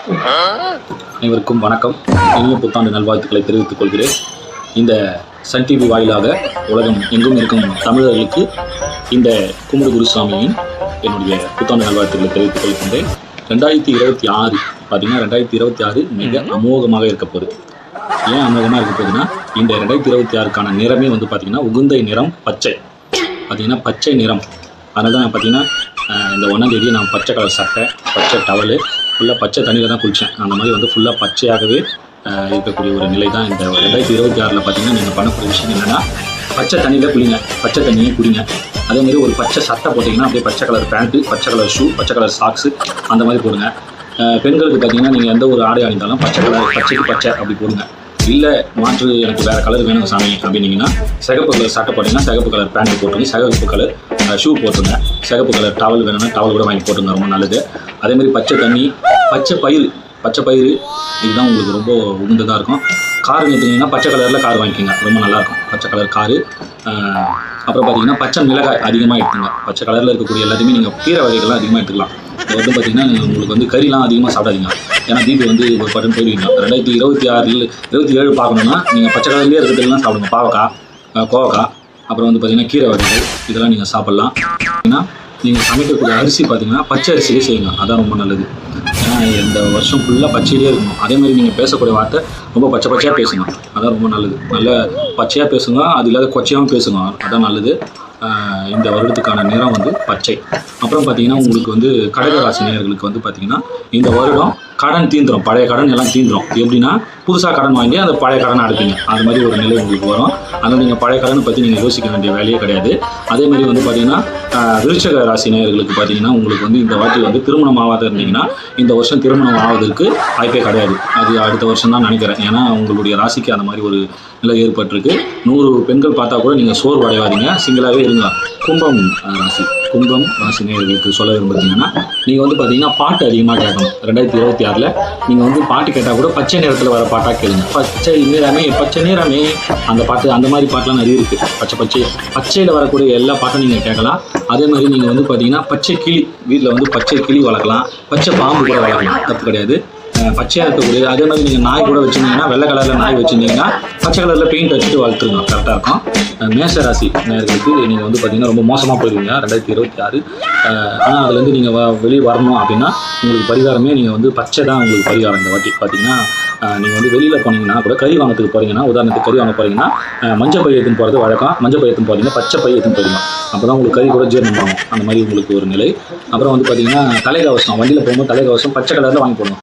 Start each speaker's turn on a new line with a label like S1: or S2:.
S1: அனைவருக்கும் வணக்கம். இனிய புத்தாண்டு நல்வாழ்த்துக்களை தெரிவித்துக் கொள்கிறேன். இந்த சன் டிவி வாயிலாக உலகம் எங்கும் இருக்கும் தமிழர்களுக்கு இந்த குமுறு குருசாமியின் என்னுடைய புத்தாண்டு நல்வாழ்த்துக்களை தெரிவித்துக் கொள்கின்றேன். 2026 பார்த்தீங்கன்னா 2026 மிக அமோகமாக இருக்க போகுது. ஏன் அமோகமாக இருக்க போகுதுன்னா, இந்த 2026க்கான நிறமே வந்து பார்த்திங்கன்னா உகுந்த நிறம் பச்சை. பார்த்திங்கன்னா பச்சை நிறம். அதனால தான் பார்த்தீங்கன்னா இந்த 1ஆம் தேதி நான் பச்சை கலர் சட்டை, பச்சை டவலு, ஃபுல்லாக பச்சை தண்ணியில் தான் குளித்தேன். அந்த மாதிரி வந்து ஃபுல்லாக பச்சையாகவே இருக்கக்கூடிய ஒரு நிலை தான் இந்த 2026 பார்த்தீங்கன்னா நீங்கள் பண்ணக்கூடிய விஷயம் என்னென்னா, பச்சை தண்ணியில் குளிங்க, பச்சை தண்ணியே குடிங்க. அதேமாதிரி ஒரு பச்சை சட்டை போட்டிங்கன்னா அப்படியே பச்சை கலர் பேண்ட்டு, பச்சை கலர் ஷூ, பச்சை கலர் சாக்ஸு அந்த மாதிரி போடுங்க. பெண்களுக்கு பார்த்தீங்கன்னா நீங்கள் எந்த ஒரு ஆடை அணிந்தாலும் பச்சை கலர், பச்சைக்கு பச்சை அப்படி போடுங்க. இல்லை மாற்று எனக்கு வேறு கலர் வேணும் சாமி அப்படின்னீங்கன்னா, சிகப்பு கலர் சட்டை போட்டிங்கன்னா சிகப்பு கலர் பேண்ட் போட்டுருங்க, சிகப்பு கலர் ஷூ போட்டுருங்க, சிகப்பு கலர் டவல் வேணும்னா டவல் கூட வாங்கி போட்டுருங்க, ரொம்ப நல்லது. அதேமாதிரி பச்சை தண்ணி, பச்சை பயிறு இதுதான் உங்களுக்கு ரொம்ப உகந்ததாக இருக்கும். கார் எடுத்துக்கிட்டிங்கன்னா பச்சை கலரில் கார் வாங்கிக்கோங்க, ரொம்ப நல்லாயிருக்கும். பச்சை கலர் காரு. அப்புறம் பார்த்தீங்கன்னா பச்சை மிளகாய் அதிகமாக எடுத்துங்க. பச்சை கலரில் இருக்கக்கூடிய எல்லாத்தையுமே நீங்கள் கீரை வகைகள்லாம் அதிகமாக எடுத்துக்கலாம். இப்போ வந்து பார்த்திங்கன்னா உங்களுக்கு வந்து கறிலாம் அதிகமாக சாப்பிடாதீங்க, ஏன்னா பிபி வந்து ஒரு பட்டன் போயிடுவீங்க. 2027 பார்க்கணுன்னா நீங்கள் பச்சை கலர்லேயே இருக்கிறதுலாம் சாப்பிடுங்க. பாவக்காய், கோவக்காய், அப்புறம் வந்து பார்த்திங்கன்னா கீரை வகைகள் இதெல்லாம் நீங்கள் சாப்பிட்லாம். ஏன்னா நீங்கள் சமைக்கக்கூடிய அரிசி பார்த்திங்கன்னா பச்சை அரிசியே செய்யுங்க, அதான் ரொம்ப நல்லது. ஏன்னா இந்த வருஷம் ஃபுல்லாக பச்சையிலே இருக்கணும். அதேமாதிரி நீங்கள் பேசக்கூடிய வார்த்தை ரொம்ப பச்சையாக பேசுங்க, அதான் ரொம்ப நல்லது. நல்ல பச்சையாக பேசுங்க, அது இல்லாத கொச்சையாகவும் பேசுங்க, அதான் நல்லது. இந்த வருடத்துக்கான நிறம் வந்து பச்சை. அப்புறம் பார்த்திங்கன்னா உங்களுக்கு வந்து கடகராசி நேயர்களுக்கு வந்து பார்த்திங்கன்னா இந்த வருடம் கடன் தீந்துடும், பழைய கடன் எல்லாம் தீந்துடும். எப்படின்னா புதுசாக கடன் வாங்கி அந்த பழைய கடனை அடைப்பீங்க, அந்த மாதிரி ஒரு நிலை உங்களுக்கு வரும். அதனால் நீங்கள் பழைய கடனை பற்றி நீங்கள் யோசிக்க வேண்டிய வேலையே கிடையாது. அதேமாதிரி வந்து பார்த்திங்கன்னா விருச்சிக ராசி நேயர்களுக்கு பார்த்திங்கன்னா உங்களுக்கு வந்து இந்த வாட்டி வந்து திருமணம் ஆகாத இருந்தீங்கன்னா இந்த வருஷம் திருமணம் ஆவதற்கு வாய்ப்பே கிடையாது. அது அடுத்த வருஷம் தான் நினைக்கிறேன். ஏன்னா உங்களுடைய ராசிக்கு அந்த மாதிரி ஒரு நிலை ஏற்பட்டிருக்கு. 100 பெண்கள் பார்த்தா கூட நீங்கள் சோர்வு அடையாதீங்க, சிங்கிளாகவே இருங்க. கும்பம் ராசி நேயர்களுக்கு சொல்ல விரும்புகிறீங்கன்னா, நீங்கள் வந்து பார்த்தீங்கன்னா பாட்டு அதிகமாக கேட்கணும். 2026 நீங்கள் வந்து பாட்டு கேட்டால் கூட பச்சை நிறத்தில் வர பாட்டாக கேளுங்க. பச்சை நிறமே அந்த பாட்டு, அந்த மாதிரி பாட்டெலாம் நிறைய இருக்குது. பச்சையில் வரக்கூடிய எல்லா பாட்டும் நீங்கள் கேட்கலாம். அதே மாதிரி நீங்கள் வந்து பார்த்தீங்கன்னா பச்சை கிளி, வீட்டில் வந்து பச்சை கிளி வளர்க்கலாம், பச்சை பாம்பு கூட வளர்க்கலாம், தப்பு கிடையாது. பச்சையாக இருக்கக்கூடிய அதே மாதிரி நீங்கள் நாய் கூட வச்சுருந்தீங்கன்னா, வெள்ளை கலரில் நாய் வச்சுருந்தீங்கன்னா பச்சை கலரில் பெயிண்ட் வச்சுட்டு வளர்த்துருங்க, கரெக்டாக இருக்கும். மேஷராசி நேயர்களுக்கு நீங்கள் வந்து பார்த்திங்கன்னா ரொம்ப மோசமாக போயிடுவீங்க 2026. ஆனால் அதுலேருந்து நீங்கள் வெளியே வரணும் அப்படின்னா உங்களுக்கு பரிகாரமே நீங்கள் வந்து பச்சை தான் உங்களுக்கு பரிகாரம். இந்த வாட்டி பார்த்தீங்கன்னா நீங்கள் வந்து வெளியில் போனீங்கன்னா கூட கறி வாங்கிறதுக்கு போகிறீங்கன்னா, உதாரணத்துக்கு கறி வாங்க போகிறீங்கன்னா மஞ்சள் பை எடுத்துன்னு போகிறது வழக்கம். மஞ்சள் பை எடுத்துன்னு போகிறீங்கன்னா பச்சை பை எடுத்துன்னு போகிறீங்க, அப்போ தான் உங்களுக்கு கறி கூட ஜீரணம் ஆகும். அந்த மாதிரி உங்களுக்கு ஒரு நிலை. அப்புறம் வந்து பார்த்திங்கன்னா தலைக்கவசம், வண்டியில் போகும்போது தலைக்கவசம் பச்சை கலரில் வாங்கி போடணும்.